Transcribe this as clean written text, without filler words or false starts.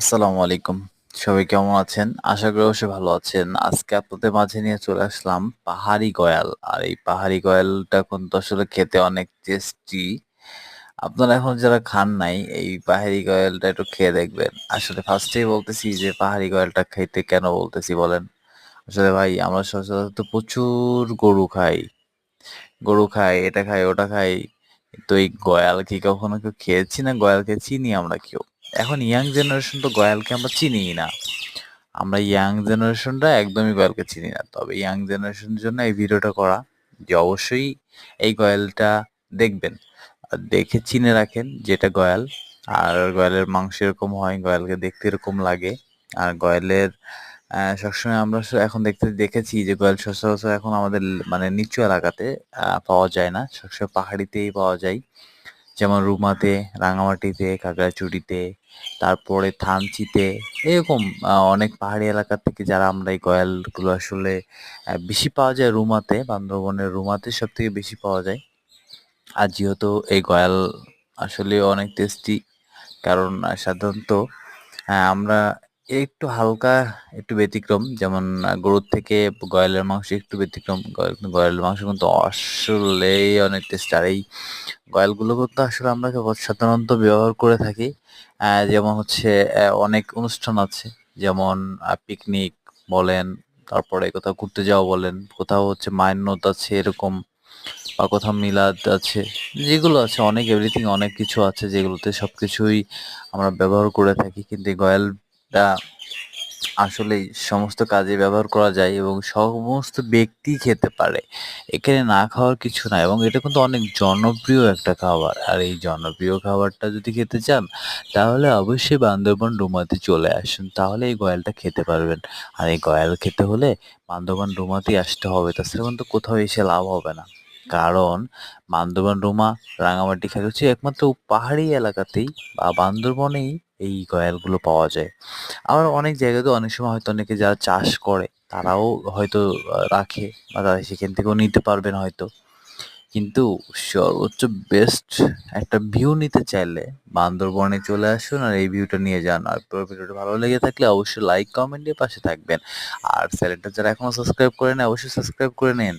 আসসালামু আলাইকুম। সবাই কেমন আছেন? আশা করি অবশ্যই ভালো আছেন। আজকে আপনাদের মাঝে নিয়ে চলে আসলাম পাহাড়ি গয়াল। আর এই পাহাড়ি গয়ালটা কিন্তু আসলে খেতে অনেক টেস্টি। আপনারা এখন যারা খান নাই, এই পাহাড়ি গয়ালটা একটু খেয়ে দেখবেন। আসলে ফার্স্টেই বলতেছি যে পাহাড়ি গয়ালটা খাইতে কেন বলতেছি বলেন? আসলে ভাই আমরা সচরাচর প্রচুর গরু খাই। গরু খাই, এটা খাই, ওটা খাই। তো এই গয়াল কি কখনো কেউ খেয়েছি না গয়ালকে চিনি আমরা কেউ। এখন ইয়াং জেনারেশন তো গয়ালকে আমরা চিনিই না। আমরা ইয়াং জেনারেশনরা একদমই গয়ালকে চিনি না। তবে ইয়াং জেনারেশনের জন্য এই ভিডিওটা করা যে অবশ্যই এই গয়ালটা দেখবেন। আর দেখে চিনে রাখেন যেটা গয়াল। আর গয়ালের মাংস এরকম হয়, গয়ালকে দেখতে এরকম লাগে। আর গয়ালের সবসময় আমরা এখন দেখেছি যে গয়াল সচরাচর এখন আমাদের মানে নিচু এলাকাতে পাওয়া যায় না। সবসময় পাহাড়িতেই পাওয়া যায়। যেমন রুমাতে, রাঙামাটিতে, খাগড়াছড়িতে, তারপরে থানচিতে এরকম অনেক পাহাড়ি এলাকা থেকে যারা আমরা এই গয়ালগুলো আসলে বেশি পাওয়া যায় রুমাতে, বান্দরবনের রুমাতে সবথেকে বেশি পাওয়া যায়। আর যেহেতু এই গয়াল আসলে অনেক টেস্টি, কারণ সাধারণত আমরা একটু হালকা একটু ব্যতিক্রম, যেমন গরুর থেকে গয়ালের মাংস একটু ব্যতিক্রম। গয়ালের মাংস কিন্তু আসলেই অনেক টেস্ট। আর এই গয়ালগুলো কিন্তু আসলে আমরা সাধারণত ব্যবহার করে থাকি। যেমন হচ্ছে অনেক অনুষ্ঠান আছে, যেমন পিকনিক বলেন, তারপরে কোথাও ঘুরতে যাওয়া বলেন, কোথাও হচ্ছে মান্যত আছে এরকম, বা কোথাও মিলাদ আছে, যেগুলো আছে অনেক এভরিথিং অনেক কিছু আছে যেগুলোতে সবকিছুই আমরা ব্যবহার করে থাকি। কিন্তু এই গয়ালটা আসলেই সমস্ত কাজে ব্যবহার করা যায় এবং সমস্ত ব্যক্তি খেতে পারে। এখানে না খাওয়ার কিছু না, এবং এটা কিন্তু অনেক জনপ্রিয় একটা খাবার। আর এই জনপ্রিয় খাবারটা যদি খেতে চান, তাহলে অবশ্যই বান্দরবান ডুমাতে চলে আসুন। তাহলে এই গয়ালটা খেতে পারবেন। আর এই গয়াল খেতে হলে বান্দরবান ডুমাতেই আসতে হবে। তাছাড়া কিন্তু কোথাও এসে লাভ হবে না। কারণ বান্দরবান, ডুমা, রাঙামাটি, খাগড়াছড়ি একমাত্র পাহাড়ি এলাকাতেই বা বান্দরবনেই এই গয়ালগুলো পাওয়া যায়। আবার অনেক জায়গাতে অনেক সময় হয়তো অনেকে যারা চাষ করে তারাও হয়তো রাখে, বা তারা সেখান থেকেও নিতে পারবেন হয়তো। কিন্তু সর্বোচ্চ বেস্ট একটা ভিউ নিতে চাইলে বান্দরবনে চলে আসুন আর এই ভিউটা নিয়ে যান। আর পুরো ভিডিওটা ভালো লেগে থাকলে অবশ্যই লাইক কমেন্ট দিয়ে পাশে থাকবেন। আর চ্যানেলটা যারা এখনো সাবস্ক্রাইব করেন অবশ্যই সাবস্ক্রাইব করে নিন।